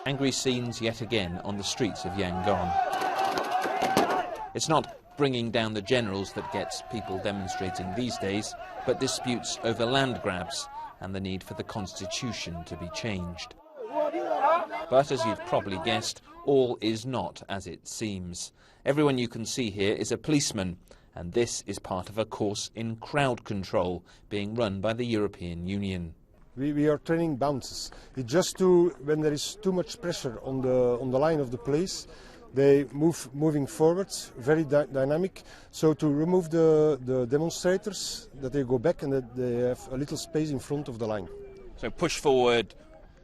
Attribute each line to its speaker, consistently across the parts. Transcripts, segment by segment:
Speaker 1: Angry scenes yet again on the streets of Yangon. It's not bringing down the generals that gets people demonstrating these days, but disputes over land grabs and the need for the constitution to be changed. But as you've probably guessed, all is not as it seems. Everyone you can see here is a policeman, and this is part of a course in crowd control being run by the European Union.
Speaker 2: We are training bounces. It's just to, when there is too much pressure on the line of the police, they moving forwards, very dynamic. So to remove the demonstrators, that they go back and that they have a little space in front of the line.
Speaker 3: So push forward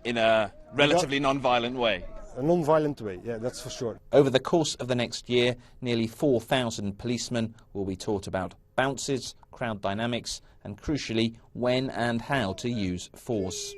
Speaker 3: in a relatively non-violent way?
Speaker 2: A non-violent way, yeah, that's for sure.
Speaker 1: Over the course of the next year, nearly 4,000 policemen will be taught about bounces, crowd dynamics, and crucially, when and how to use force.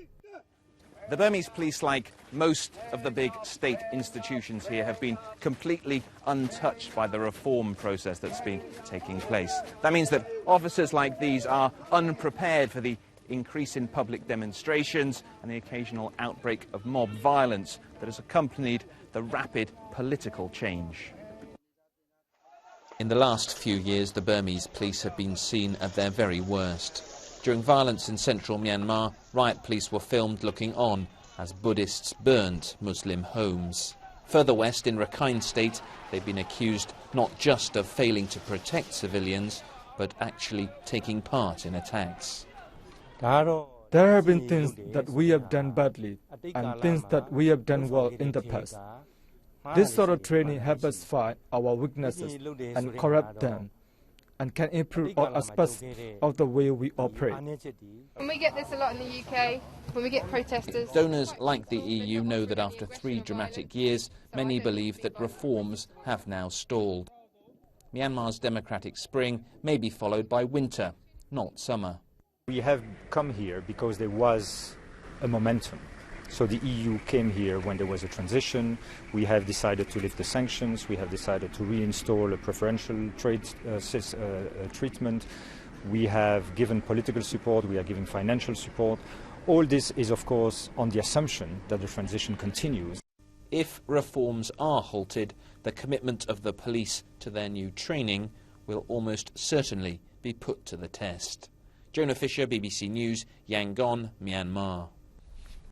Speaker 3: The Burmese police, like most of the big state institutions here, have been completely untouched by the reform process that's been taking place. That means that officers like these are unprepared for the increase in public demonstrations and the occasional outbreak of mob violence that has accompanied the rapid political change.
Speaker 1: In the last few years, the Burmese police have been seen at their very worst. During violence in central Myanmar, riot police were filmed looking on as Buddhists burnt Muslim homes. Further west, in Rakhine State, they've been accused not just of failing to protect civilians, but actually taking part in attacks.
Speaker 4: There have been things that we have done badly and things that we have done well in the past. This sort of training helps us find our weaknesses and correct them, and can improve all aspects of the way we operate.
Speaker 5: And we get this a lot in the UK, when we get protesters.
Speaker 1: Donors like the EU know that after 3 dramatic years, many believe that reforms have now stalled. Myanmar's democratic spring may be followed by winter, not summer.
Speaker 6: We have come here because there was a momentum. So the EU came here when there was a transition. We have decided to lift the sanctions. We have decided to reinstall a preferential trade treatment. We have given political support. We are giving financial support. All this is, of course, on the assumption that the transition continues.
Speaker 1: If reforms are halted, the commitment of the police to their new training will almost certainly be put to the test. Jonah Fisher, BBC News, Yangon, Myanmar.